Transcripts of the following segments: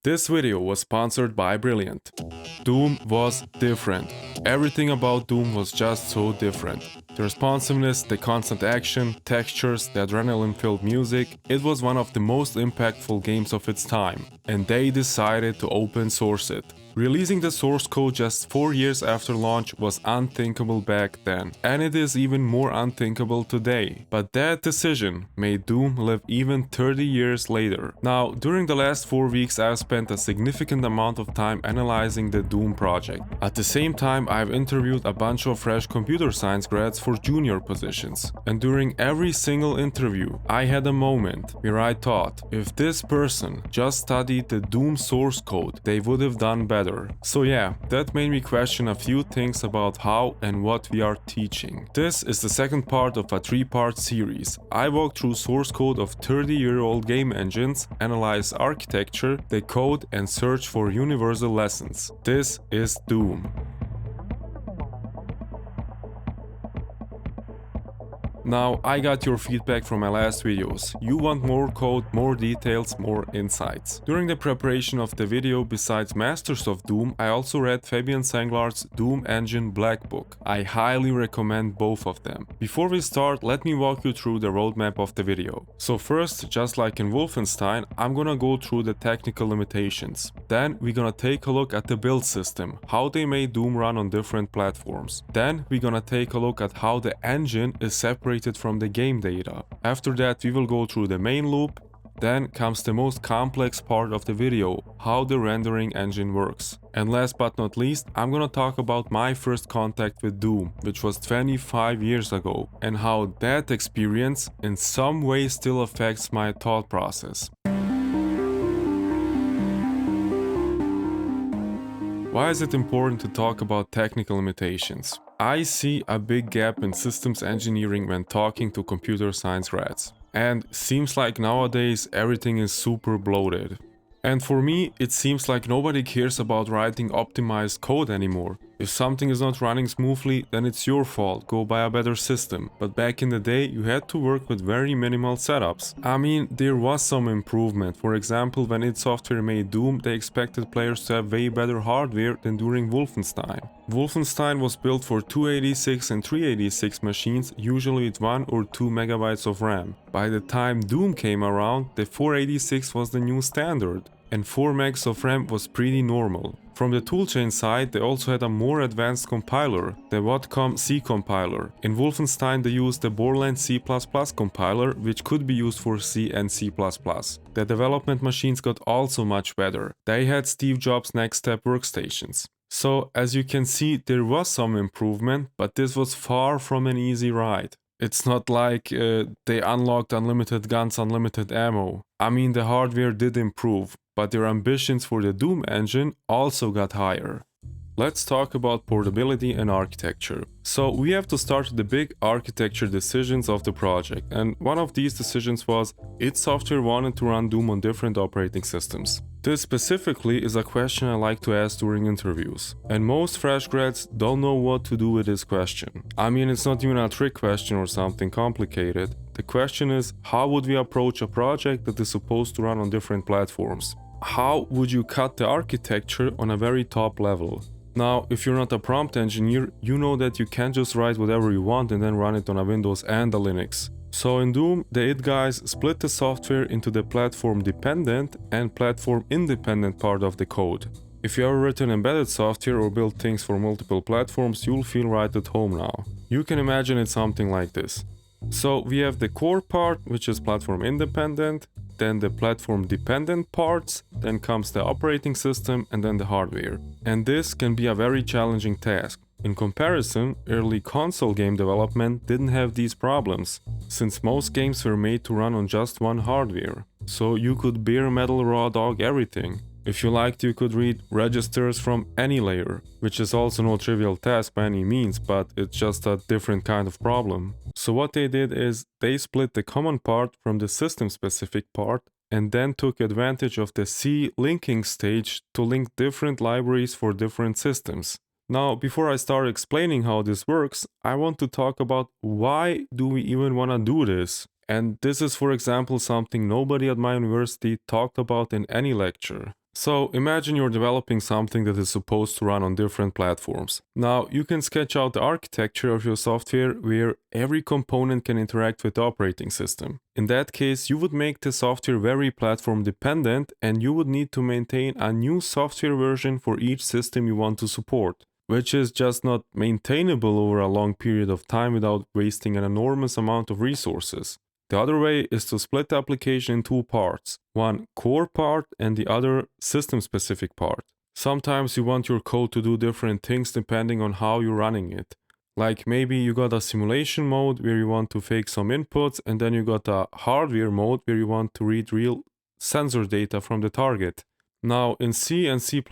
This video was sponsored by Brilliant. Doom was different. Everything about Doom was just so different. The responsiveness, the constant action, textures, the adrenaline-filled music, it was one of the most impactful games of its time, and they decided to open source it. Releasing the source code just 4 years after launch was unthinkable back then, and it is even more unthinkable today. But that decision made Doom live even 30 years later. Now, during the last 4 weeks I've spent a significant amount of time analyzing the Doom project. At the same time, I've interviewed a bunch of fresh computer science grads for junior positions. And during every single interview, I had a moment where I thought, if this person just studied the Doom source code, they would have done better. So yeah, that made me question a few things about how and what we are teaching. This is the second part of a 3-part series. I walk through source code of 30-year-old game engines, analyze architecture, the code, and search for universal lessons. This is Doom. Now, I got your feedback from my last videos. You want more code, more details, more insights. During the preparation of the video, besides Masters of Doom, I also read Fabien Sanglard's Doom Engine Black Book. I highly recommend both of them. Before we start, let me walk you through the roadmap of the video. So first, just like in Wolfenstein, I'm gonna go through the technical limitations. Then we're gonna take a look at the build system, how they made Doom run on different platforms. Then we're gonna take a look at how the engine is separated from the game data. After that, we will go through the main loop. Then comes the most complex part of the video, how the rendering engine works. And last but not least, I'm gonna talk about my first contact with Doom, which was 25 years ago, and how that experience in some way still affects my thought process. Why is it important to talk about technical limitations? I see a big gap in systems engineering when talking to computer science grads. And seems like nowadays everything is super bloated. And for me, it seems like nobody cares about writing optimized code anymore. If something is not running smoothly, then it's your fault, go buy a better system. But back in the day, you had to work with very minimal setups. I mean, there was some improvement. For example, when id Software made Doom, they expected players to have way better hardware than during Wolfenstein. Wolfenstein was built for 286 and 386 machines, usually with 1 or 2 megabytes of RAM. By the time Doom came around, the 486 was the new standard, and 4 megs of RAM was pretty normal. From the toolchain side, they also had a more advanced compiler, the WAD C compiler. In Wolfenstein, they used the Borland C++ compiler, which could be used for C and C++. The development machines got also much better. They had Steve Jobs' Next Step workstations. So, as you can see, there was some improvement, but this was far from an easy ride. It's not like they unlocked unlimited guns, unlimited ammo. I mean, the hardware did improve, but their ambitions for the Doom engine also got higher. Let's talk about portability and architecture. So we have to start with the big architecture decisions of the project, and one of these decisions was id Software wanted to run Doom on different operating systems. This specifically is a question I like to ask during interviews, and most fresh grads don't know what to do with this question. I mean, it's not even a trick question or something complicated. The question is, how would we approach a project that is supposed to run on different platforms? How would you cut the architecture on a very top level? Now, if you're not a prompt engineer, you know that you can't just write whatever you want and then run it on a Windows and a Linux. So in Doom, the id guys split the software into the platform-dependent and platform-independent part of the code. If you ever written embedded software or built things for multiple platforms, you'll feel right at home now. You can imagine it something like this. So we have the core part, which is platform-independent, then the platform-dependent parts, then comes the operating system, and then the hardware. And this can be a very challenging task. In comparison, early console game development didn't have these problems, since most games were made to run on just one hardware. So you could bare metal raw dog everything. If you liked, you could read registers from any layer, which is also no trivial task by any means, but it's just a different kind of problem. So what they did is they split the common part from the system-specific part and then took advantage of the C linking stage to link different libraries for different systems. Now, before I start explaining how this works, I want to talk about why do we even want to do this? And this is, for example, something nobody at my university talked about in any lecture. So imagine you're developing something that is supposed to run on different platforms. Now you can sketch out the architecture of your software where every component can interact with the operating system. In that case, you would make the software very platform dependent and you would need to maintain a new software version for each system you want to support, which is just not maintainable over a long period of time without wasting an enormous amount of resources. The other way is to split the application in two parts, one core part and the other system-specific part. Sometimes you want your code to do different things depending on how you're running it. Like maybe you got a simulation mode where you want to fake some inputs, and then you got a hardware mode where you want to read real sensor data from the target. Now in C and C++,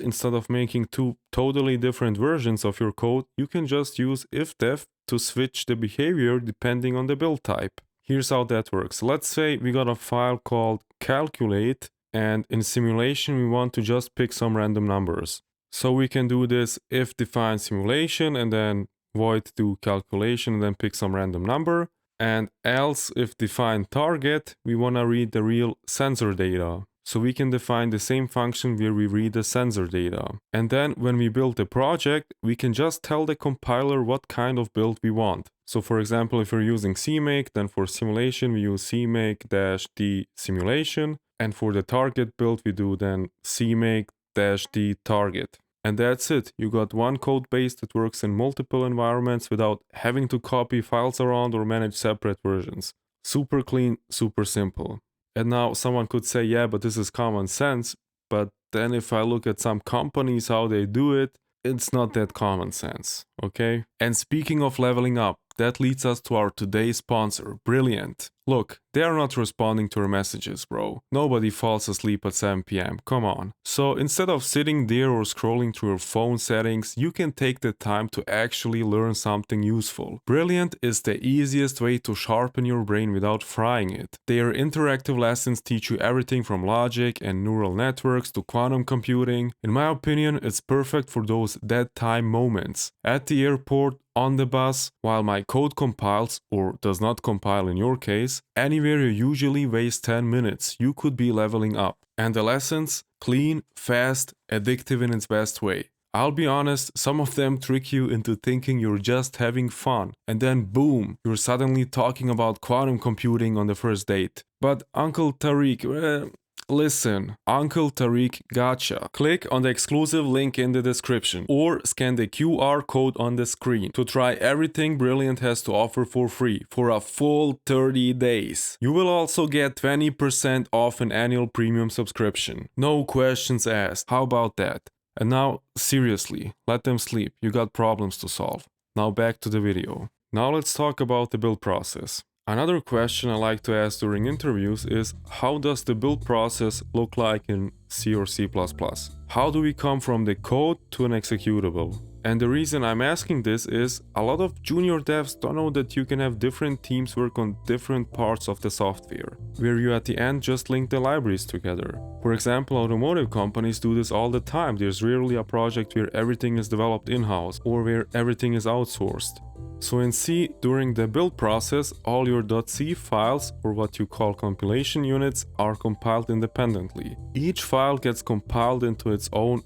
instead of making two totally different versions of your code, you can just use if-def to switch the behavior depending on the build type. Here's how that works. Let's say we got a file called calculate, and in simulation we want to just pick some random numbers. So we can do this if define simulation and then void do calculation and then pick some random number. And else if define target, we want to read the real sensor data. So we can define the same function where we read the sensor data. And then when we build the project, we can just tell the compiler what kind of build we want. So for example, if we're using CMake, then for simulation, we use CMake-D simulation. And for the target build, we do then CMake-D target. And that's it. You got one code base that works in multiple environments without having to copy files around or manage separate versions. Super clean, super simple. And now someone could say, yeah, but this is common sense. But then if I look at some companies, how they do it, it's not that common sense, okay? And speaking of leveling up, that leads us to our today's sponsor, Brilliant. Look, they are not responding to our messages, bro. Nobody falls asleep at 7 PM, come on. So instead of sitting there or scrolling through your phone settings, you can take the time to actually learn something useful. Brilliant is the easiest way to sharpen your brain without frying it. Their interactive lessons teach you everything from logic and neural networks to quantum computing. In my opinion, it's perfect for those dead time moments. At the airport, on the bus, while my code compiles, or does not compile in your case, anywhere you usually waste 10 minutes, you could be leveling up. And the lessons? Clean, fast, addictive in its best way. I'll be honest, some of them trick you into thinking you're just having fun, and then boom, you're suddenly talking about quantum computing on the first date. But Uncle Tariq, listen, Uncle Tariq gotcha. Click on the exclusive link in the description or scan the QR code on the screen to try everything Brilliant has to offer for free for a full 30 days. You will also get 20% off an annual premium subscription. No questions asked. How about that? And now, seriously, let them sleep. You got problems to solve. Now back to the video. Now let's talk about the build process. Another question I like to ask during interviews is, how does the build process look like in C or C++? How do we come from the code to an executable? And the reason I'm asking this is, a lot of junior devs don't know that you can have different teams work on different parts of the software, where you at the end just link the libraries together. For example, automotive companies do this all the time. There's rarely a project where everything is developed in-house or where everything is outsourced. So in C, during the build process, all your .c files, or what you call compilation units, are compiled independently. Each file gets compiled into its own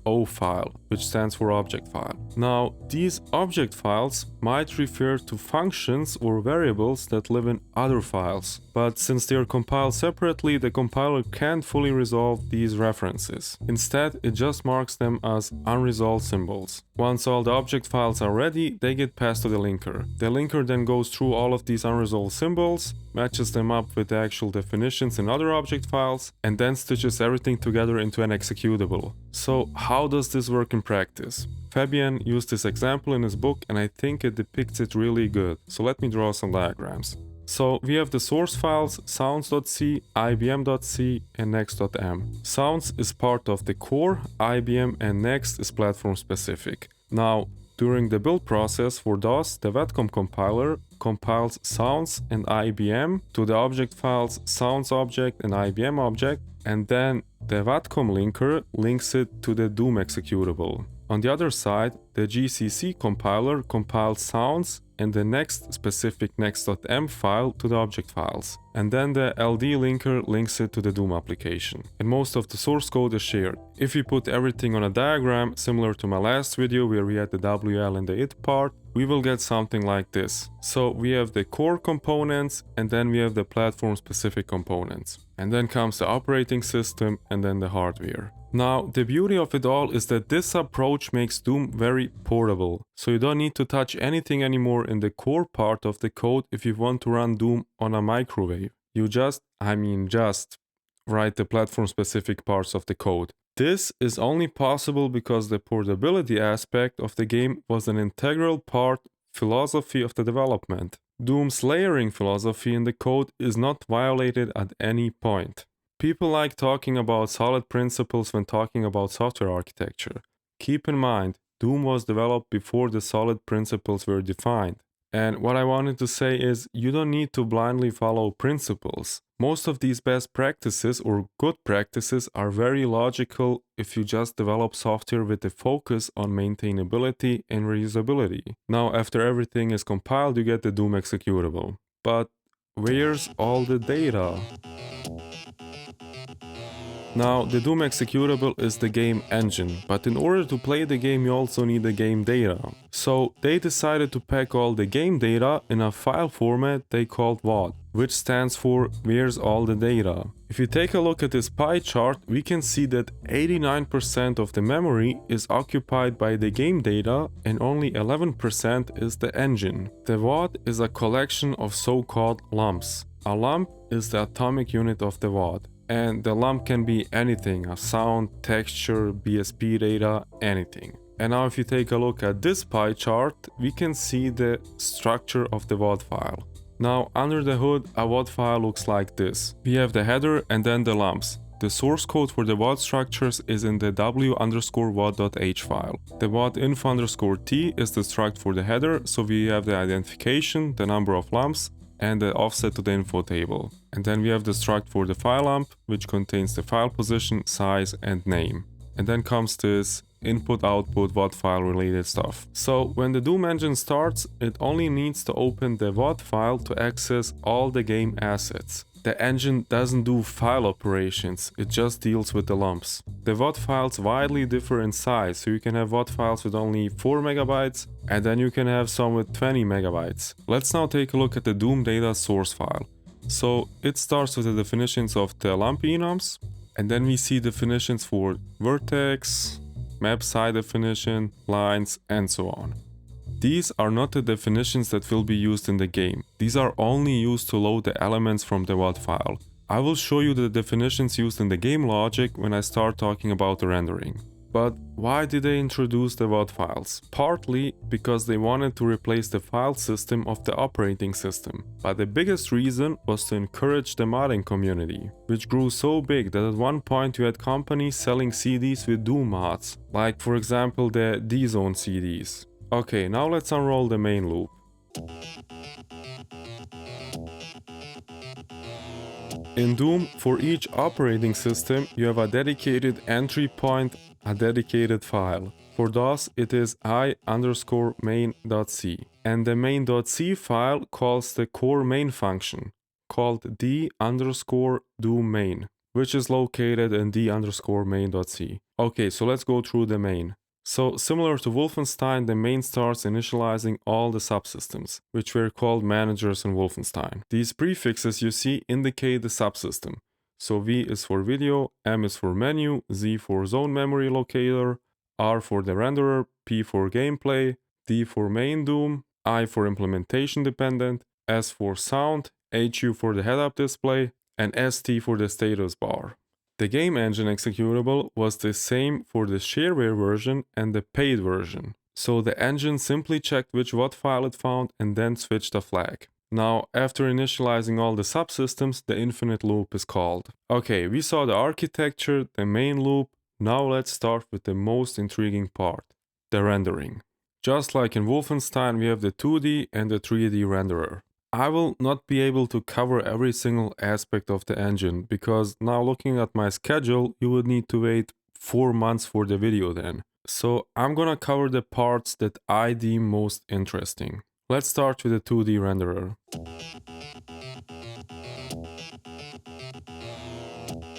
.o file, which stands for object file. Now, these object files might refer to functions or variables that live in other files, but since they are compiled separately, the compiler can't fully resolve these references. Instead, it just marks them as unresolved symbols. Once all the object files are ready, they get passed to the linker. The linker then goes through all of these unresolved symbols, matches them up with the actual definitions in other object files, and then stitches everything together into an executable. So how does this work in practice? Fabien used this example in his book and I think it depicts it really good. So let me draw some diagrams. So we have the source files sounds.c, ibm.c, and next.m. Sounds is part of the core, IBM, and next is platform specific. Now, during the build process for DOS, the WADCOM compiler compiles sounds and IBM to the object files sounds object and IBM object, and then the WADCOM linker links it to the DOOM executable. On the other side, the GCC compiler compiles sounds and the next specific next.m file to the object files. And then the LD linker links it to the Doom application. And most of the source code is shared. If we put everything on a diagram, similar to my last video where we had the WL and the IT part, we will get something like this. So we have the core components and then we have the platform specific components. And then comes the operating system and then the hardware. Now, the beauty of it all is that this approach makes Doom very portable, so you don't need to touch anything anymore in the core part of the code if you want to run Doom on a microwave. You just write the platform-specific parts of the code. This is only possible because the portability aspect of the game was an integral philosophy of the development. Doom's layering philosophy in the code is not violated at any point. People like talking about solid principles when talking about software architecture. Keep in mind, Doom was developed before the solid principles were defined. And what I wanted to say is, you don't need to blindly follow principles. Most of these best practices or good practices are very logical if you just develop software with a focus on maintainability and reusability. Now, after everything is compiled, you get the Doom executable. But where's all the data? Now, the Doom executable is the game engine, but in order to play the game you also need the game data. So they decided to pack all the game data in a file format they called WAD, which stands for Where's All the Data. If you take a look at this pie chart, we can see that 89% of the memory is occupied by the game data and only 11% is the engine. The WAD is a collection of so-called lumps. A lump is the atomic unit of the WAD. And the lump can be anything, a sound, texture, BSP data, anything. And now if you take a look at this pie chart, we can see the structure of the WAD file. Now under the hood, a WAD file looks like this. We have the header and then the lumps. The source code for the WAD structures is in the w_wad.h file. The WAD info_t is the struct for the header, so we have the identification, the number of lumps, and the offset to the info table. And then we have the struct for the file lump, which contains the file position, size, and name. And then comes this input-output WAD file related stuff. So when the Doom engine starts, it only needs to open the WAD file to access all the game assets. The engine doesn't do file operations, it just deals with the lumps. The WAD files widely differ in size, so you can have WAD files with only 4 megabytes, and then you can have some with 20 megabytes. Let's now take a look at the Doom data source file. So it starts with the definitions of the lump enums, and then we see definitions for vertex, map side definition, lines, and so on. These are not the definitions that will be used in the game. These are only used to load the elements from the WAD file. I will show you the definitions used in the game logic when I start talking about the rendering. But why did they introduce the WAD files? Partly because they wanted to replace the file system of the operating system. But the biggest reason was to encourage the modding community, which grew so big that at one point you had companies selling CDs with Doom mods, like for example the D-Zone CDs. Okay, now let's unroll the main loop. In Doom, for each operating system, you have a dedicated entry point, a dedicated file. For DOS, it is i_main.c. And the main.c file calls the core main function, called d_doom_main, which is located in d_main.c. Okay, so let's go through the main. So similar to Wolfenstein, the main starts initializing all the subsystems, which were called managers in Wolfenstein. These prefixes you see indicate the subsystem. So V is for video, M is for menu, Z for zone memory locator, R for the renderer, P for gameplay, D for main Doom, I for implementation dependent, S for sound, HU for the head-up display, and ST for the status bar. The game engine executable was the same for the shareware version and the paid version. So the engine simply checked which WAD file it found and then switched a flag. Now, after initializing all the subsystems, the infinite loop is called. Okay, we saw the architecture, the main loop. Now let's start with the most intriguing part, the rendering. Just like in Wolfenstein, we have the 2D and the 3D renderer. I will not be able to cover every single aspect of the engine, because now looking at my schedule, you would need to wait 4 months for the video then. So I'm gonna cover the parts that I deem most interesting. Let's start with the 2D renderer.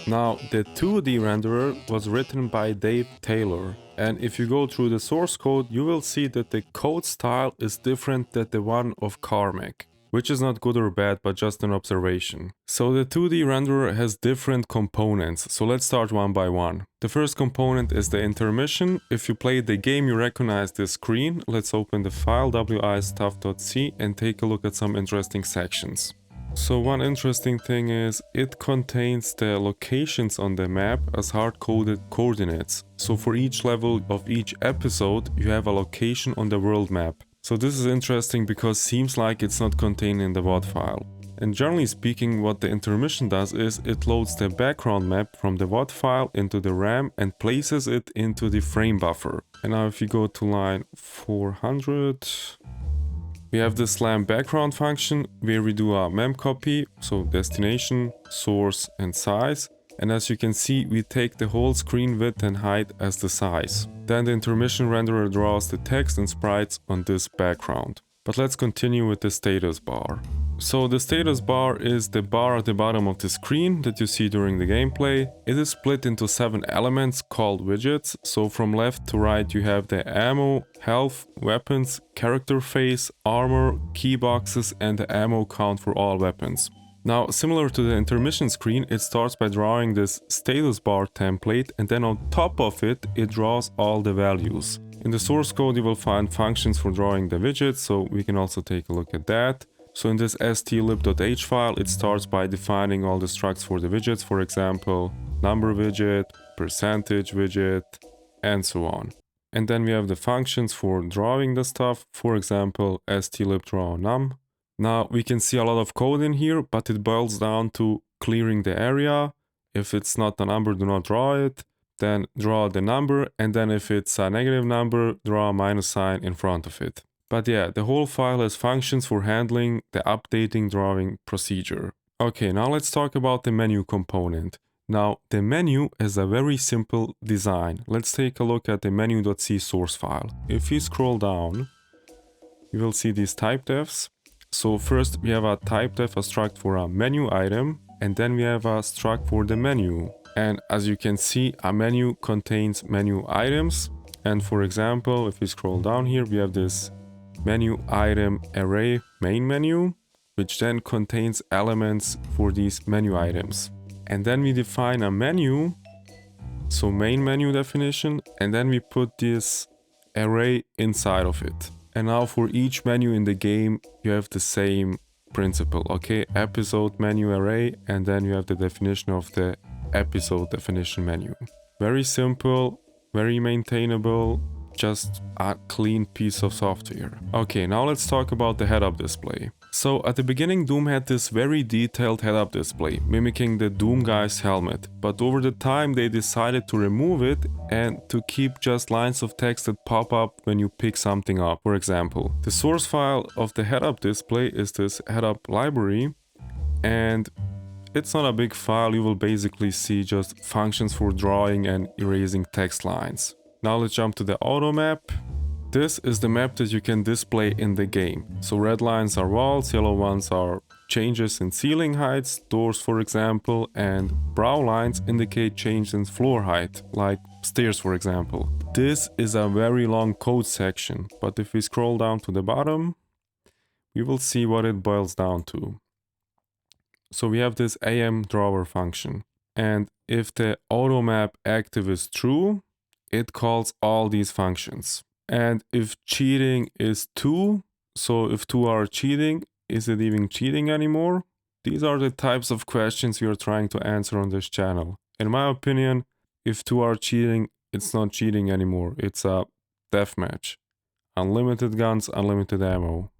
Now, the 2D renderer was written by Dave Taylor, and if you go through the source code, you will see that the code style is different than the one of Carmack, which is not good or bad, but just an observation. So the 2D renderer has different components, so let's start one by one. The first component is the intermission. If you played the game, you recognize this screen. Let's open the file wi-stuff.c and take a look at some interesting sections. So one interesting thing is it contains the locations on the map as hard-coded coordinates. So for each level of each episode, you have a location on the world map. So this is interesting because seems like it's not contained in the WAD file. And generally speaking, what the intermission does is it loads the background map from the WAD file into the RAM and places it into the frame buffer. And now if you go to line 400... we have the slam background function where we do a mem copy, so destination, source and size. And as you can see, we take the whole screen width and height as the size. Then the intermission renderer draws the text and sprites on this background. But let's continue with the status bar. So the status bar is the bar at the bottom of the screen that you see during the gameplay. It is split into 7 elements called widgets. So from left to right you have the ammo, health, weapons, character face, armor, key boxes and the ammo count for all weapons. Now, similar to the intermission screen, it starts by drawing this status bar template and then on top of it, it draws all the values. In the source code you will find functions for drawing the widgets, so we can also take a look at that. So in this stlib.h file, it starts by defining all the structs for the widgets, for example, number widget, percentage widget, and so on. And then we have the functions for drawing the stuff, for example, stlib_draw_num. Now we can see a lot of code in here, but it boils down to clearing the area. If it's not a number, do not draw it. Then draw the number, and then if it's a negative number, draw a minus sign in front of it. But yeah, the whole file has functions for handling the updating drawing procedure. Okay, now let's talk about the menu component. Now, the menu is a very simple design. Let's take a look at the menu.c source file. If you scroll down, you will see these type defs. So first we have a type def, a struct for a menu item, and then we have a struct for the menu. And as you can see, a menu contains menu items. And for example, if we scroll down here, we have this menu item array main menu, which then contains elements for these menu items. And then we define a menu, so main menu definition, and then we put this array inside of it. And now for each menu in the game, you have the same principle, okay? Episode menu array, and then you have the definition of the episode definition menu. Very simple, very maintainable, just a clean piece of software. Okay, now let's talk about the head-up display. So at the beginning, Doom had this very detailed head-up display, mimicking the Doom guy's helmet. But over the time, they decided to remove it and to keep just lines of text that pop up when you pick something up. For example, the source file of the head-up display is this head-up library, and it's not a big file. You will basically see just functions for drawing and erasing text lines. Now let's jump to the auto map. This is the map that you can display in the game. So red lines are walls, yellow ones are changes in ceiling heights, doors for example, and brown lines indicate change in floor height, like stairs for example. This is a very long code section, but if we scroll down to the bottom, we will see what it boils down to. So we have this am drawer function, and if the auto map active is true, it calls all these functions. And if cheating is 2, so if 2 are cheating, is it even cheating anymore? These are the types of questions we are trying to answer on this channel. In my opinion, if 2 are cheating, it's not cheating anymore. It's a deathmatch. Unlimited guns, unlimited ammo.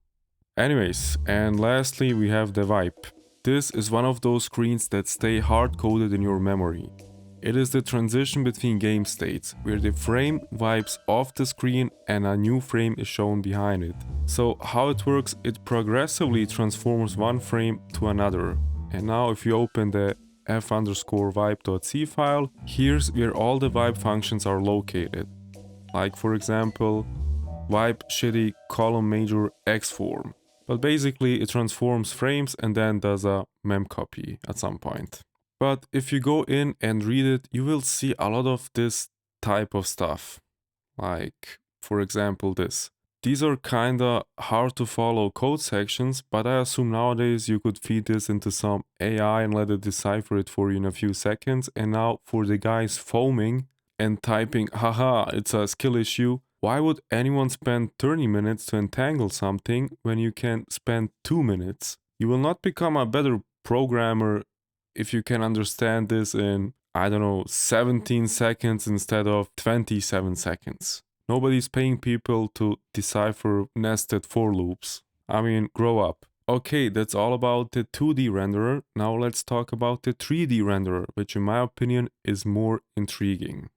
Anyways, and lastly we have the wipe. This is one of those screens that stay hard-coded in your memory. It is the transition between game states, where the frame wipes off the screen and a new frame is shown behind it. So how it works, it progressively transforms one frame to another. And now if you open the f_wipe.c file, here's where all the wipe functions are located. like for example, wipe shitty column major X form. But basically it transforms frames and then does a mem copy at some point. But if you go in and read it, you will see a lot of this type of stuff. Like, for example, this. These are kinda hard to follow code sections, but I assume nowadays you could feed this into some AI and let it decipher it for you in a few seconds. And now for the guys foaming and typing, haha, it's a skill issue. Why would anyone spend 30 minutes to entangle something when you can spend 2 minutes? You will not become a better programmer if you can understand this in, I don't know, 17 seconds instead of 27 seconds. Nobody's paying people to decipher nested for loops. I mean, grow up. Okay, that's all about the 2D renderer. Now let's talk about the 3D renderer, which in my opinion is more intriguing.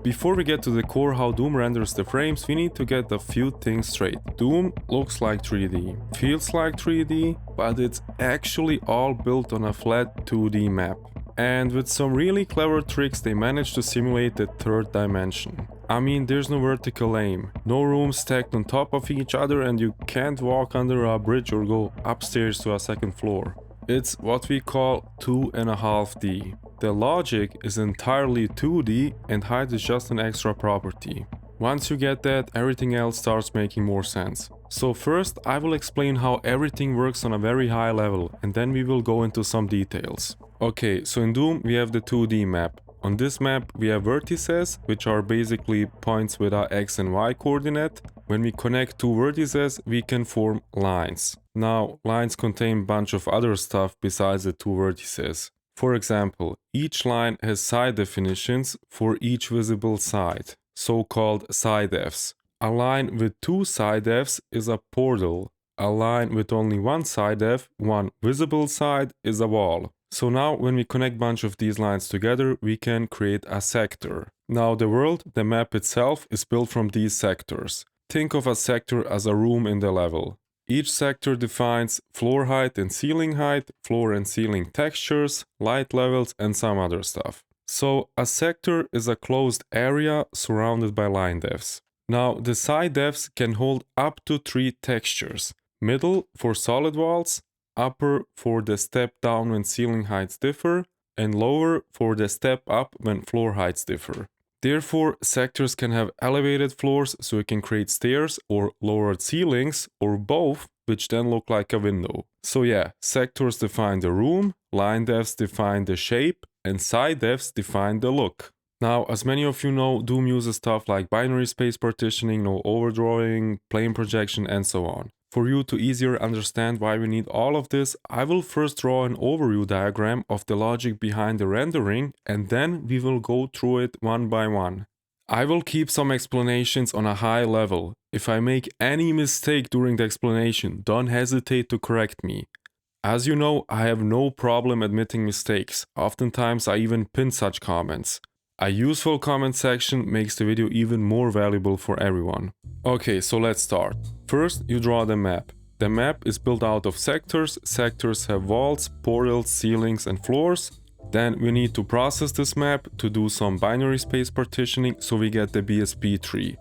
Before we get to the core how Doom renders the frames, we need to get a few things straight. Doom looks like 3D, feels like 3D, but it's actually all built on a flat 2D map. And with some really clever tricks they managed to simulate the third dimension. I mean, there's no vertical aim, no rooms stacked on top of each other, and you can't walk under a bridge or go upstairs to a second floor. It's what we call 2.5D. The logic is entirely 2D and height is just an extra property. Once you get that, everything else starts making more sense. So first, I will explain how everything works on a very high level, and then we will go into some details. Okay, so in Doom we have the 2D map. On this map we have vertices, which are basically points with our x and y coordinate. When we connect two vertices, we can form lines. Now, lines contain a bunch of other stuff besides the two vertices. For example, each line has side definitions for each visible side, so-called side defs. A line with two side defs is a portal. A line with only one side def, one visible side, is a wall. So now when we connect a bunch of these lines together, we can create a sector. Now the world, the map itself, is built from these sectors. Think of a sector as a room in the level. Each sector defines floor height and ceiling height, floor and ceiling textures, light levels, and some other stuff. So a sector is a closed area surrounded by line defs. Now the side defs can hold up to 3 textures. Middle for solid walls, upper for the step down when ceiling heights differ, and lower for the step up when floor heights differ. Therefore, sectors can have elevated floors so you can create stairs, or lowered ceilings, or both, which then look like a window. So yeah, sectors define the room, line defs define the shape, and side defs define the look. Now, as many of you know, Doom uses stuff like binary space partitioning, no overdrawing, plane projection, and so on. For you to easier understand why we need all of this, I will first draw an overview diagram of the logic behind the rendering, and then we will go through it one by one. I will keep some explanations on a high level. If I make any mistake during the explanation, don't hesitate to correct me. As you know, I have no problem admitting mistakes. Oftentimes I even pin such comments. A useful comment section makes the video even more valuable for everyone. Okay, so let's start. First, you draw the map. The map is built out of sectors. Sectors have walls, portals, ceilings, and floors. Then we need to process this map to do some binary space partitioning so we get the BSP tree.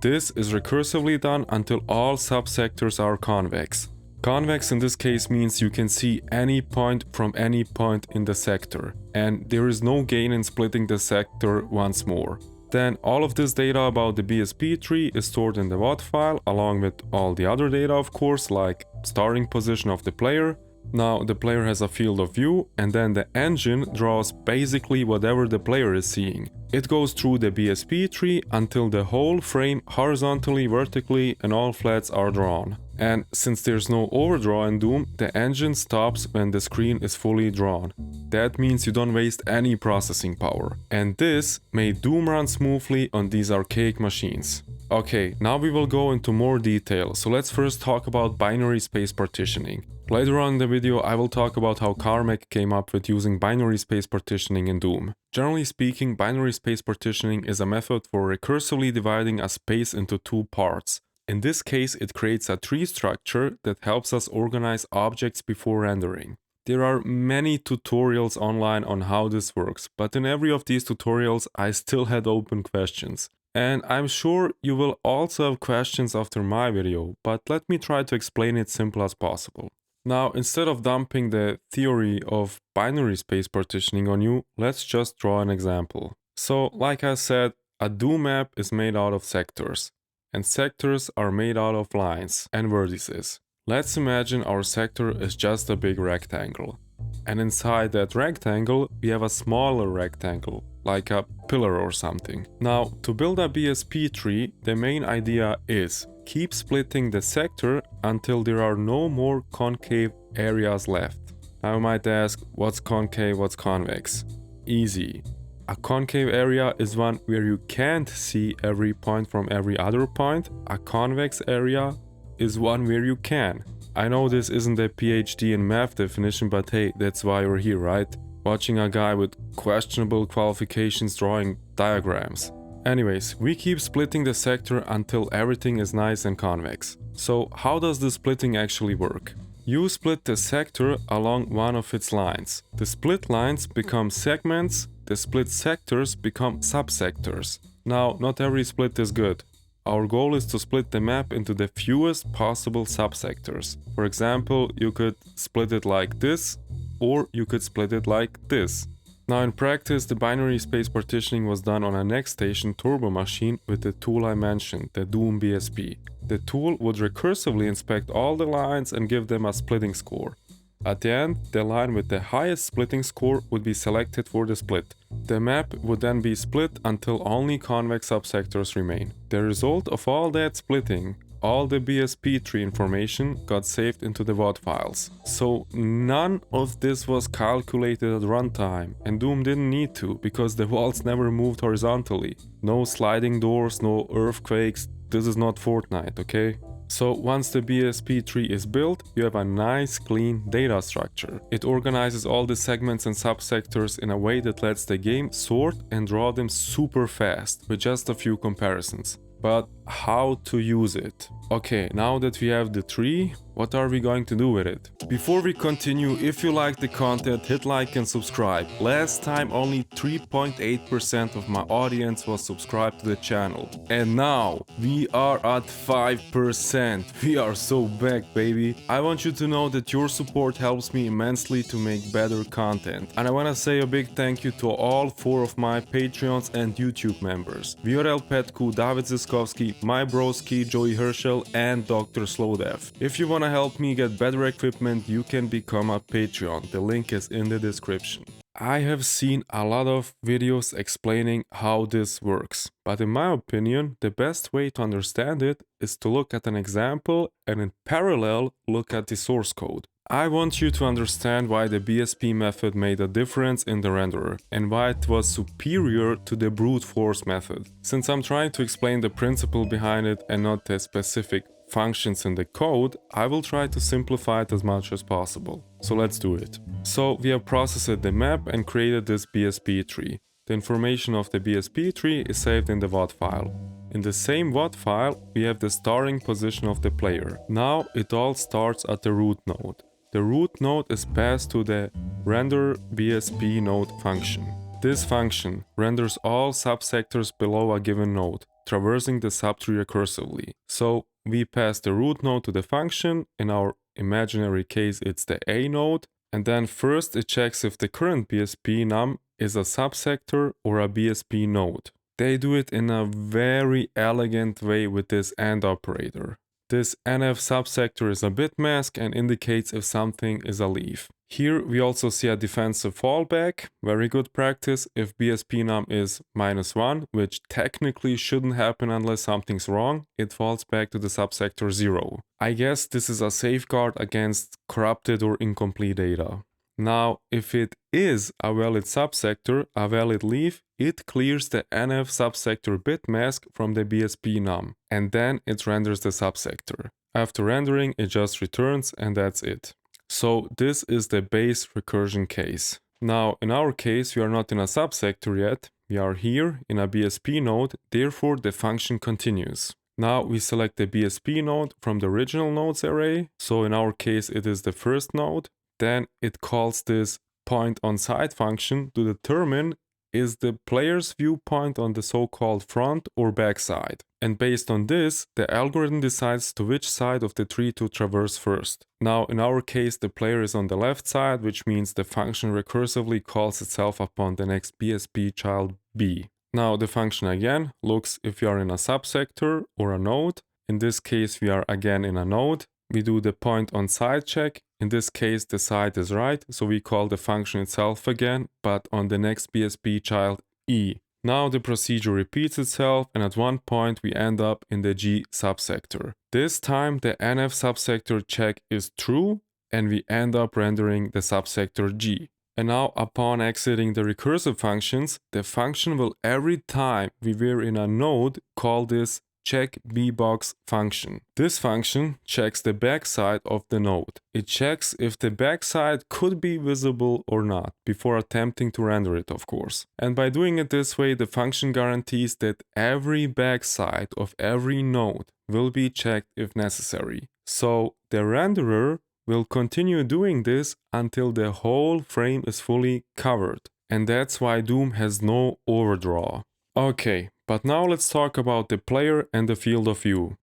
This is recursively done until all subsectors are convex. Convex in this case means you can see any point from any point in the sector, and there is no gain in splitting the sector once more. Then all of this data about the BSP tree is stored in the WAD file along with all the other data, of course, like starting position of the player. Now the player has a field of view, and then the engine draws basically whatever the player is seeing. It goes through the BSP tree until the whole frame horizontally, vertically, and all flats are drawn. And since there's no overdraw in Doom, the engine stops when the screen is fully drawn. That means you don't waste any processing power. And this made Doom run smoothly on these archaic machines. Okay, now we will go into more detail, so let's first talk about binary space partitioning. Later on in the video I will talk about how Carmack came up with using binary space partitioning in Doom. Generally speaking, binary space partitioning is a method for recursively dividing a space into two parts. In this case, it creates a tree structure that helps us organize objects before rendering. There are many tutorials online on how this works, but in every of these tutorials I still had open questions. And I'm sure you will also have questions after my video, but let me try to explain it simple as possible. Now, instead of dumping the theory of binary space partitioning on you, let's just draw an example. So, like I said, a do map is made out of sectors, and sectors are made out of lines and vertices. Let's imagine our sector is just a big rectangle, and inside that rectangle we have a smaller rectangle, like a pillar or something. Now, to build a BSP tree, the main idea is keep splitting the sector until there are no more concave areas left. Now you might ask, what's concave, what's convex? Easy. A concave area is one where you can't see every point from every other point. A convex area is one where you can. I know this isn't a PhD in math definition, but hey, that's why you're here, right? Watching a guy with questionable qualifications drawing diagrams. Anyways, we keep splitting the sector until everything is nice and convex. So how does the splitting actually work? You split the sector along one of its lines. The split lines become segments, the split sectors become subsectors. Now, not every split is good. Our goal is to split the map into the fewest possible subsectors. For example, you could split it like this, or you could split it like this. Now in practice, the binary space partitioning was done on a next station turbo machine with the tool I mentioned, the Doom BSP. The tool would recursively inspect all the lines and give them a splitting score. At the end, the line with the highest splitting score would be selected for the split. The map would then be split until only convex subsectors remain. The result of all that splitting, all the BSP tree information got saved into the WAD files. So none of this was calculated at runtime, and Doom didn't need to because the walls never moved horizontally. No sliding doors, no earthquakes, this is not Fortnite, okay? So once the BSP tree is built, you have a nice clean data structure. It organizes all the segments and subsectors in a way that lets the game sort and draw them super fast with just a few comparisons. But how to use it? Okay, now that we have the tree, what are we going to do with it? Before we continue, if you like the content, hit like and subscribe. Last time only 3.8% of my audience was subscribed to the channel. And now we are at 5%. We are so back, baby. I want you to know that your support helps me immensely to make better content. And I want to say a big thank you to all 4 of my Patreons and YouTube members. Viorel Petku, David Ziskovski, My Broski, Joey Herschel, and Dr. Slowdev. If you want to help me get better equipment, you can become a Patreon. The link is in the description. I have seen a lot of videos explaining how this works, but in my opinion, the best way to understand it is to look at an example and in parallel look at the source code. I want you to understand why the BSP method made a difference in the renderer and why it was superior to the brute force method. Since I'm trying to explain the principle behind it and not the specific functions in the code, I will try to simplify it as much as possible. So let's do it. So we have processed the map and created this BSP tree. The information of the BSP tree is saved in the WAD file. In the same WAD file, we have the starting position of the player. Now it all starts at the root node. The root node is passed to the render BSP node function. This function renders all subsectors below a given node, traversing the subtree recursively. So we pass the root node to the function. In our imaginary case, it's the A node. And then first it checks if the current BSP num is a subsector or a BSP node. They do it in a very elegant way with this AND operator. This NF subsector is a bit mask and indicates if something is a leaf. Here we also see a defensive fallback, very good practice. If BSP num is -1, which technically shouldn't happen unless something's wrong, it falls back to the subsector 0. I guess this is a safeguard against corrupted or incomplete data. Now, if it is a valid subsector, a valid leaf, it clears the NF subsector bit mask from the BSP num, and then it renders the subsector. After rendering, it just returns, and that's it. So this is the base recursion case. Now, in our case, we are not in a subsector yet. We are here in a BSP node, therefore the function continues. Now we select the BSP node from the original nodes array. So in our case, it is the first node. then it calls this point on side function to determine is the player's viewpoint on the so-called front or back side. And based on this, the algorithm decides to which side of the tree to traverse first. Now, in our case, the player is on the left side, which means the function recursively calls itself upon the next BSP child B. Now, the function again looks if you are in a subsector or a node. In this case, we are again in a node. We do the point on side check. In this case, the side is right, so we call the function itself again, but on the next BSP child E. Now the procedure repeats itself, and at one point we end up in the G subsector. This time the NF subsector check is true, and we end up rendering the subsector G. And now upon exiting the recursive functions, the function will every time we were in a node call this check bbox function. This function checks the backside of the node. It checks if the backside could be visible or not before attempting to render it, of course. And by doing it this way, the function guarantees that every backside of every node will be checked if necessary. So the renderer will continue doing this until the whole frame is fully covered. And that's why Doom has no overdraw. Okay, but now let's talk about the player and the field of view.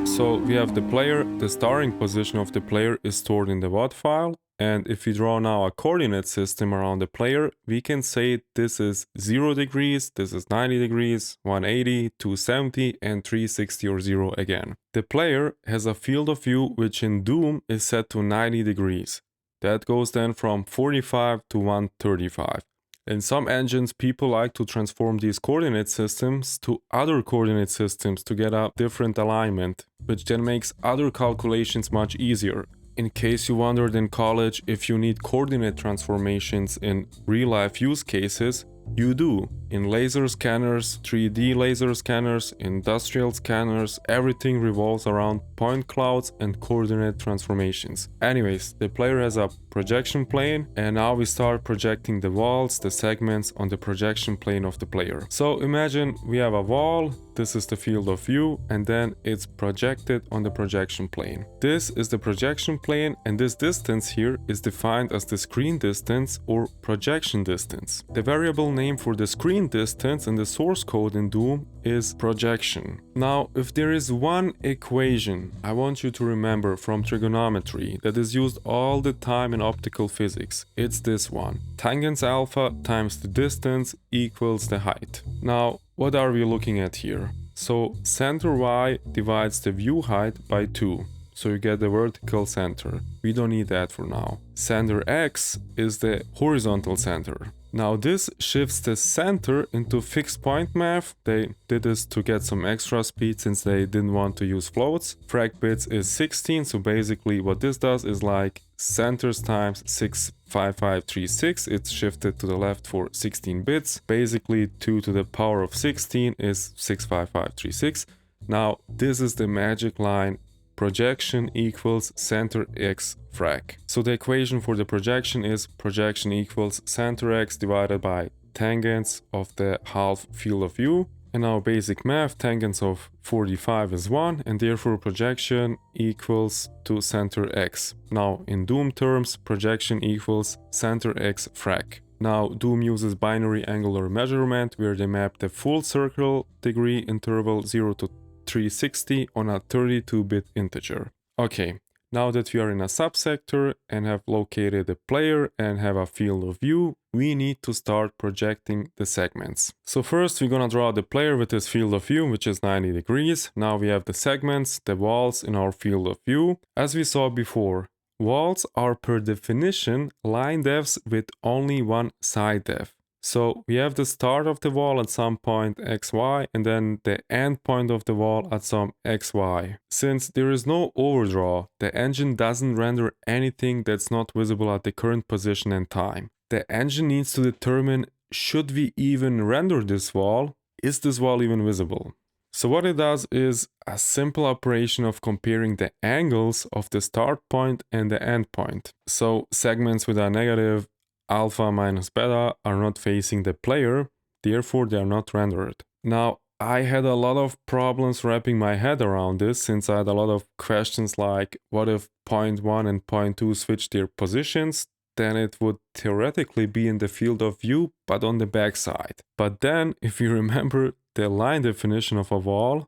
So we have the player, the starting position of the player is stored in the WAD file, and if we draw now a coordinate system around the player, we can say this is 0 degrees, this is 90 degrees, 180, 270, and 360 or 0 again. The player has a field of view which in Doom is set to 90 degrees. That goes then from 45 to 135. In some engines, people like to transform these coordinate systems to other coordinate systems to get a different alignment, which then makes other calculations much easier. In case you wondered in college if you need coordinate transformations in real-life use cases, you do. In laser scanners, 3D laser scanners, industrial scanners, everything revolves around point clouds and coordinate transformations. Anyways, the player has a projection plane, and now we start projecting the walls, the segments on the projection plane of the player. So imagine we have a wall, this is the field of view, and then it's projected on the projection plane. This is the projection plane, and this distance here is defined as the screen distance or projection distance. The variable name for the screen distance in the source code in Doom is projection. Now, if there is one equation I want you to remember from trigonometry that is used all the time in optical physics, it's this one. Tangents alpha times the distance equals the height. Now, what are we looking at here? So center y divides the view height by 2. So you get the vertical center. We don't need that for now. Center x is the horizontal center. Now this shifts the center into fixed point math. They did this to get some extra speed since they didn't want to use floats. Frag bits is 16, so basically what this does is like centers times 65536. It's shifted to the left for 16 bits. Basically 2 to the power of 16 is 65536. Now this is the magic line. Projection equals center x frag. So the equation for the projection is projection equals center x divided by tangents of the half field of view. And now basic math, tangents of 45 is 1, and therefore projection equals to center x. Now in Doom terms, projection equals center x frag. Now Doom uses binary angular measurement where they map the full circle degree interval 0 to 360 on a 32-bit integer. Okay, now that we are in a subsector and have located the player and have a field of view, we need to start projecting the segments. So first we're gonna draw the player with his field of view, which is 90 degrees. Now we have the segments, the walls in our field of view. As we saw before, walls are per definition line defs with only one side def. So we have the start of the wall at some point xy and then the end point of the wall at some xy. Since there is no overdraw, the engine doesn't render anything that's not visible at the current position and time. The engine needs to determine, should we even render this wall? Is this wall even visible? So what it does is a simple operation of comparing the angles of the start point and the end point. So segments with a negative alpha minus beta are not facing the player, therefore they are not rendered. Now, I had a lot of problems wrapping my head around this, since I had a lot of questions like, what if point 1 and point 2 switch their positions? Then it would theoretically be in the field of view, but on the backside. But then, if you remember the line definition of a wall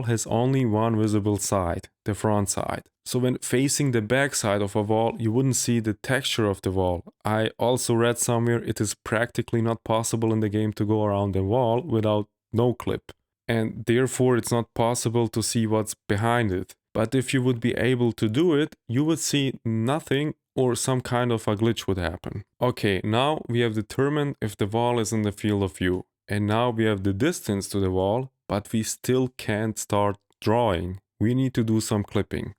has only one visible side, the front side. So when facing the back side of a wall, you wouldn't see the texture of the wall. I also read somewhere it is practically not possible in the game to go around the wall without no clip. And therefore it's not possible to see what's behind it. But if you would be able to do it, you would see nothing, or some kind of a glitch would happen. Okay, now we have determined if the wall is in the field of view. And now we have the distance to the wall, but we still can't start drawing. We need to do some clipping.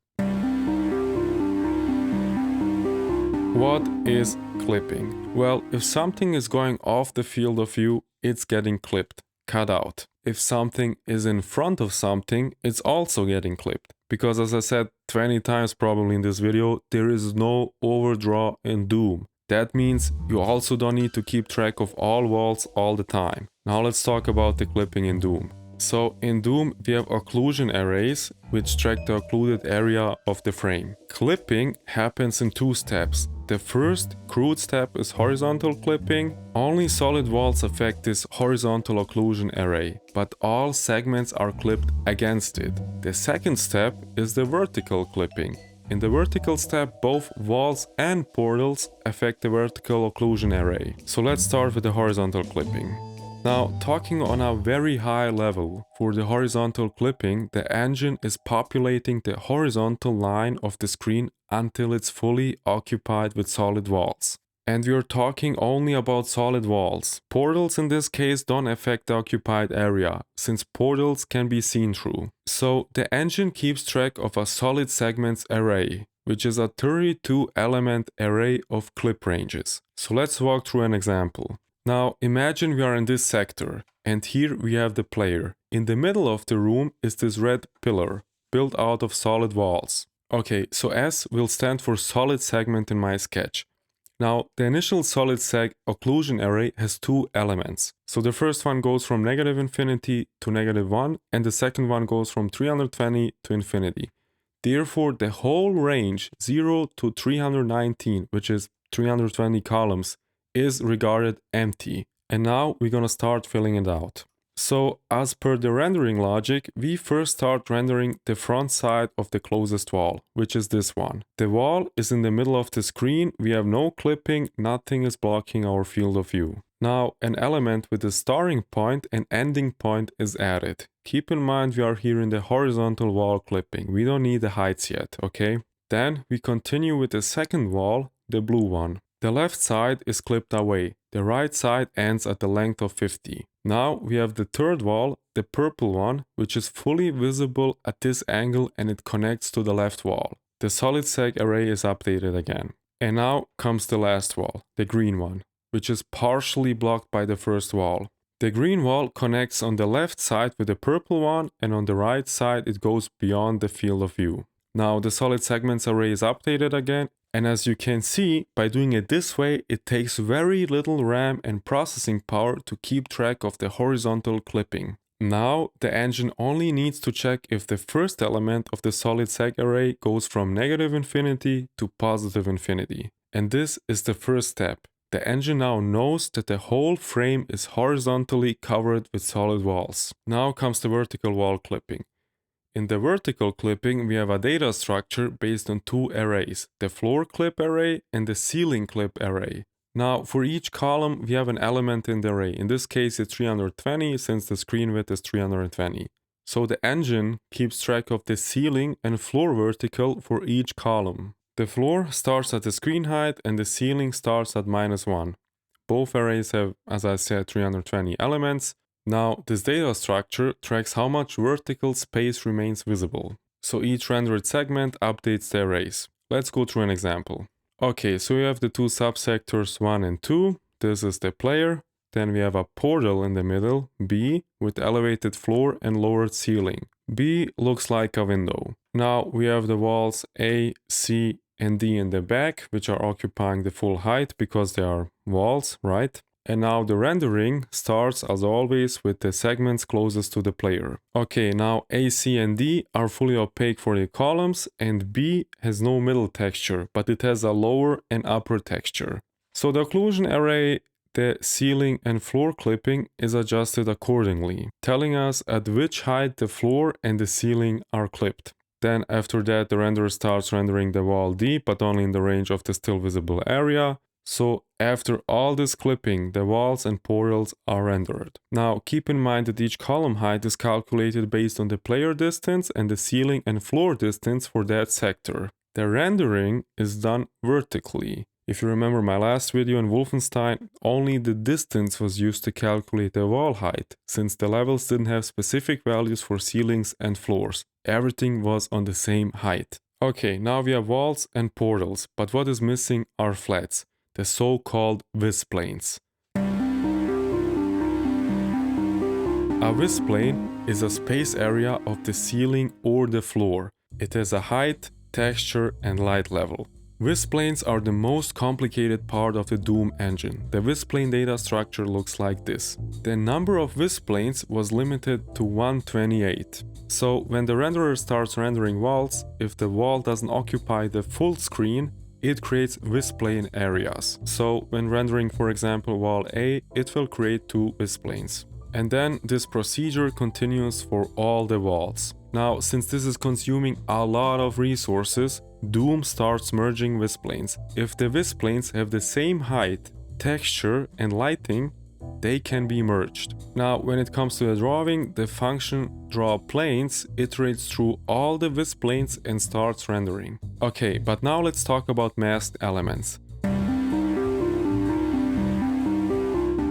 What is clipping? Well, if something is going off the field of view, it's getting clipped, cut out. If something is in front of something, it's also getting clipped. Because as I said 20 times probably in this video, there is no overdraw in Doom. That means you also don't need to keep track of all walls all the time. Now let's talk about the clipping in Doom. So in Doom we have occlusion arrays which track the occluded area of the frame. Clipping happens in two steps. The first, crude step is horizontal clipping. Only solid walls affect this horizontal occlusion array, but all segments are clipped against it. The second step is the vertical clipping. In the vertical step, both walls and portals affect the vertical occlusion array. So let's start with the horizontal clipping. Now, talking on a very high level, for the horizontal clipping, the engine is populating the horizontal line of the screen until it's fully occupied with solid walls. And we are talking only about solid walls. Portals in this case don't affect the occupied area, since portals can be seen through. So the engine keeps track of a solid segments array, which is a 32 element array of clip ranges. So let's walk through an example. Now imagine we are in this sector, and here we have the player. In the middle of the room is this red pillar, built out of solid walls. Okay, so S will stand for solid segment in my sketch. Now, the initial solid seg occlusion array has two elements. So the first one goes from negative infinity to negative 1, and the second one goes from 320 to infinity. Therefore, the whole range 0 to 319, which is 320 columns, is regarded empty. And now we're gonna start filling it out. So as per the rendering logic, we first start rendering the front side of the closest wall, which is this one. The wall is in the middle of the screen, we have no clipping, nothing is blocking our field of view. Now an element with a starting point and ending point is added. Keep in mind we are here in the horizontal wall clipping, we don't need the heights yet, okay? Then we continue with the second wall, the blue one. The left side is clipped away, the right side ends at the length of 50. Now we have the third wall, the purple one, which is fully visible at this angle and it connects to the left wall. The solid seg array is updated again. And now comes the last wall, the green one, which is partially blocked by the first wall. The green wall connects on the left side with the purple one, and on the right side it goes beyond the field of view. Now the solid segments array is updated again, and as you can see, by doing it this way, it takes very little RAM and processing power to keep track of the horizontal clipping. Now the engine only needs to check if the first element of the solid seg array goes from negative infinity to positive infinity. And this is the first step. The engine now knows that the whole frame is horizontally covered with solid walls. Now comes the vertical wall clipping. In the vertical clipping, we have a data structure based on two arrays, the floor clip array and the ceiling clip array. Now, for each column, we have an element in the array. In this case, it's 320 since the screen width is 320. So the engine keeps track of the ceiling and floor vertical for each column. The floor starts at the screen height and the ceiling starts at -1. Both arrays have, as I said, 320 elements. Now, this data structure tracks how much vertical space remains visible. So each rendered segment updates the arrays. Let's go through an example. Okay, so we have the two subsectors 1 and 2. This is the player. Then we have a portal in the middle, B, with elevated floor and lowered ceiling. B looks like a window. Now we have the walls A, C, and D in the back, which are occupying the full height because they are walls, right? And now the rendering starts as always with the segments closest to the player. Okay, now A, C and D are fully opaque for the columns, and B has no middle texture, but it has a lower and upper texture. So the occlusion array, the ceiling and floor clipping is adjusted accordingly, telling us at which height the floor and the ceiling are clipped. Then after that the renderer starts rendering the wall D, but only in the range of the still visible area. So after all this clipping, the walls and portals are rendered. Now keep in mind that each column height is calculated based on the player distance and the ceiling and floor distance for that sector. The rendering is done vertically. If you remember my last video in Wolfenstein, only the distance was used to calculate the wall height, since the levels didn't have specific values for ceilings and floors. Everything was on the same height. Okay, now we have walls and portals, but what is missing are flats, the so-called Visplanes. A Visplane is a space area of the ceiling or the floor. It has a height, texture and light level. Visplanes are the most complicated part of the Doom engine. The Visplane data structure looks like this. The number of Visplanes was limited to 128. So when the renderer starts rendering walls, if the wall doesn't occupy the full screen, it creates Visplane areas. So when rendering, for example, wall A, it will create 2 Visplanes. And then this procedure continues for all the walls. Now, since this is consuming a lot of resources, Doom starts merging Visplanes. If the Visplanes have the same height, texture and lighting, they can be merged. Now, when it comes to the drawing, the function drawPlanes iterates through all the Visplanes and starts rendering. Okay, but now let's talk about masked elements.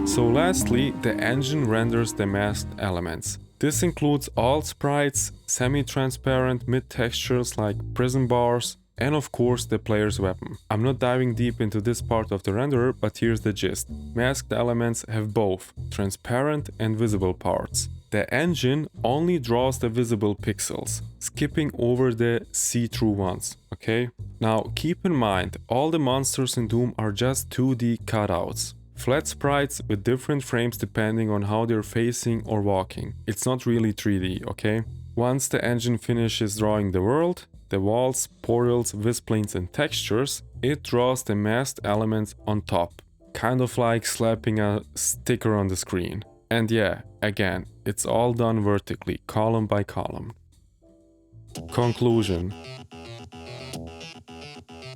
So lastly, the engine renders the masked elements. This includes all sprites, semi-transparent mid-textures like prism bars, and of course the player's weapon. I'm not diving deep into this part of the renderer, but here's the gist. Masked elements have both transparent and visible parts. The engine only draws the visible pixels, skipping over the see-through ones, okay? Now keep in mind, all the monsters in Doom are just 2D cutouts. Flat sprites with different frames depending on how they're facing or walking. It's not really 3D, okay? Once the engine finishes drawing the world, the walls, portals, Visplanes and textures, it draws the masked elements on top. Kind of like slapping a sticker on the screen. And yeah, again, it's all done vertically, column by column. Conclusion.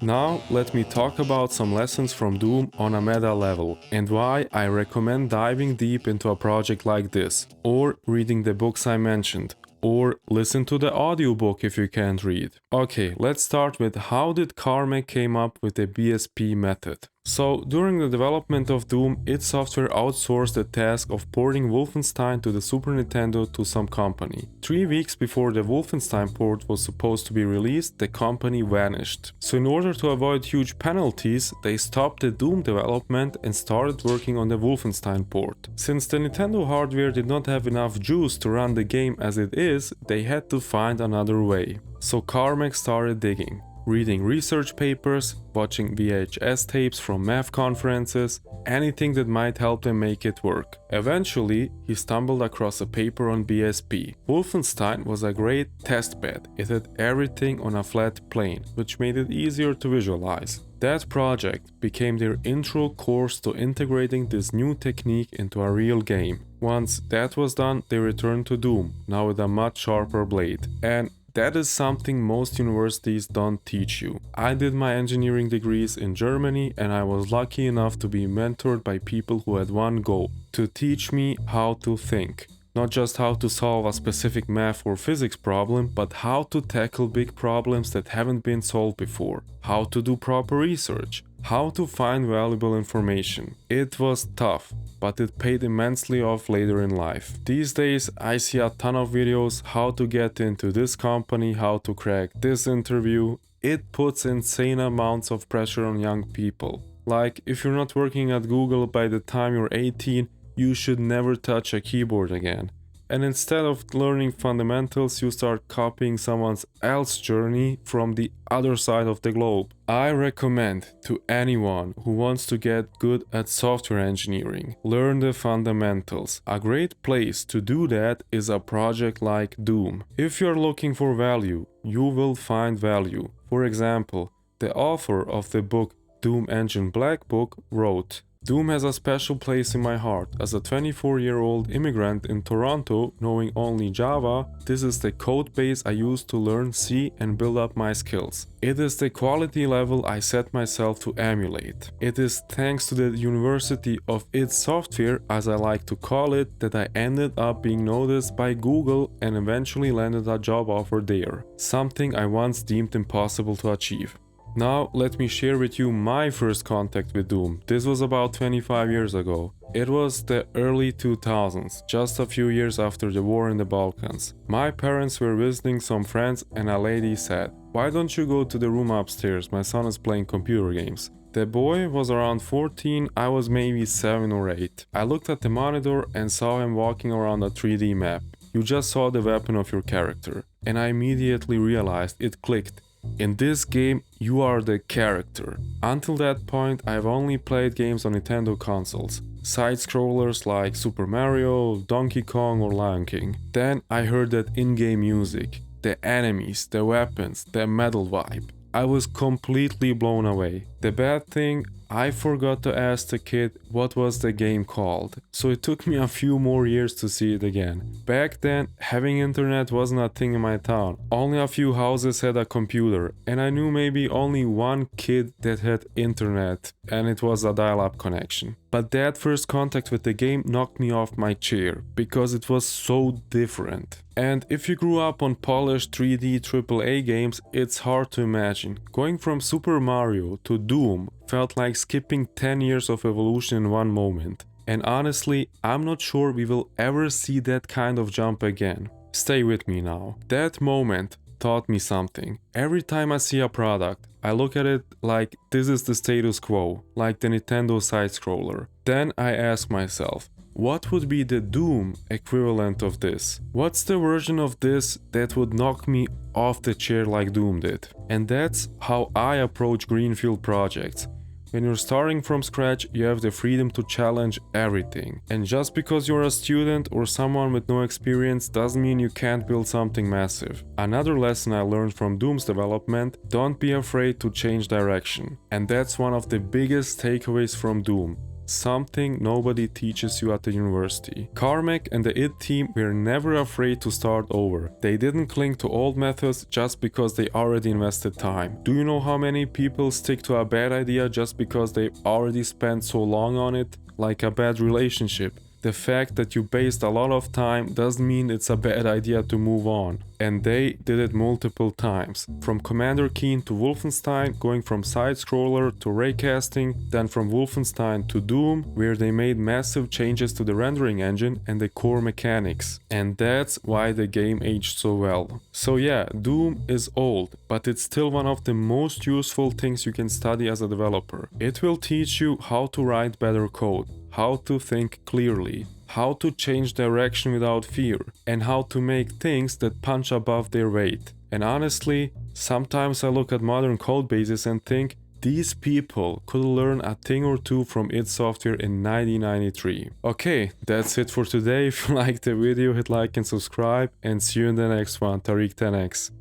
Now let me talk about some lessons from Doom on a meta level and why I recommend diving deep into a project like this, or reading the books I mentioned, or listen to the audiobook if you can't read. Okay, let's start with how did Carmack came up with the BSP method. So, during the development of Doom, id Software outsourced the task of porting Wolfenstein to the Super Nintendo to some company. 3 weeks before the Wolfenstein port was supposed to be released, the company vanished. So in order to avoid huge penalties, they stopped the Doom development and started working on the Wolfenstein port. Since the Nintendo hardware did not have enough juice to run the game as it is, they had to find another way. So Carmack started digging. Reading research papers, watching VHS tapes from math conferences, anything that might help them make it work. Eventually, he stumbled across a paper on BSP. Wolfenstein was a great testbed. It had everything on a flat plane, which made it easier to visualize. That project became their intro course to integrating this new technique into a real game. Once that was done, they returned to Doom, now with a much sharper blade. And that is something most universities don't teach you. I did my engineering degrees in Germany and I was lucky enough to be mentored by people who had one goal: to teach me how to think. Not just how to solve a specific math or physics problem, but how to tackle big problems that haven't been solved before. How to do proper research. How to find valuable information. It was tough, but it paid immensely off later in life. These days I see a ton of videos how to get into this company, how to crack this interview. It puts insane amounts of pressure on young people. Like, if you're not working at Google by the time you're 18, you should never touch a keyboard again. and instead of learning fundamentals, you start copying someone else's journey from the other side of the globe. I recommend to anyone who wants to get good at software engineering, learn the fundamentals. A great place to do that is a project like Doom. If you're looking for value, you will find value. For example, the author of the book Doom Engine Black Book wrote, "Doom has a special place in my heart. As a 24-year-old immigrant in Toronto, knowing only Java, this is the code base I use to learn C and build up my skills. It is the quality level I set myself to emulate. It is thanks to the University of id Software, as I like to call it, that I ended up being noticed by Google and eventually landed a job offer there, something I once deemed impossible to achieve." Now let me share with you my first contact with Doom. This was about 25 years ago. It was the early 2000s, just a few years after the war in the Balkans. My parents were visiting some friends and a lady said, "Why don't you go to the room upstairs? My son is playing computer games." The boy was around 14, I was maybe 7 or 8. I looked at the monitor and saw him walking around a 3D map. You just saw the weapon of your character. And I immediately realized it clicked. In this game, you are the character. Until that point, I've only played games on Nintendo consoles. Side-scrollers like Super Mario, Donkey Kong or Lion King. Then I heard that in-game music, the enemies, the weapons, the metal vibe. I was completely blown away. The bad thing, I forgot to ask the kid what was the game called, so it took me a few more years to see it again. Back then, having internet wasn't a thing in my town. Only a few houses had a computer, and I knew maybe only one kid that had internet, and it was a dial-up connection. But that first contact with the game knocked me off my chair, because it was so different. And if you grew up on polished 3D AAA games, it's hard to imagine. Going from Super Mario to Doom felt like skipping 10 years of evolution in one moment. And honestly, I'm not sure we will ever see that kind of jump again. Stay with me now. That moment taught me something. Every time I see a product, I look at it like this is the status quo, like the Nintendo side-scroller. Then I ask myself, what would be the Doom equivalent of this? What's the version of this that would knock me off the chair like Doom did? And that's how I approach greenfield projects. When you're starting from scratch, you have the freedom to challenge everything. And just because you're a student or someone with no experience doesn't mean you can't build something massive. Another lesson I learned from Doom's development, don't be afraid to change direction. And that's one of the biggest takeaways from Doom. Something nobody teaches you at the university. Carmack and the id team were never afraid to start over. They didn't cling to old methods just because they already invested time. Do you know how many people stick to a bad idea just because they've already spent so long on it? Like a bad relationship. The fact that you based a lot of time doesn't mean it's a bad idea to move on. And they did it multiple times. From Commander Keen to Wolfenstein, going from side-scroller to raycasting, then from Wolfenstein to Doom, where they made massive changes to the rendering engine and the core mechanics. And that's why the game aged so well. So yeah, Doom is old, but it's still one of the most useful things you can study as a developer. It will teach you how to write better code, how to think clearly, how to change direction without fear, and how to make things that punch above their weight. And honestly, sometimes I look at modern code bases and think, these people could learn a thing or two from id Software in 1993. Okay, that's it for today. If you liked the video, hit like and subscribe, and see you in the next one. Tariq 10x.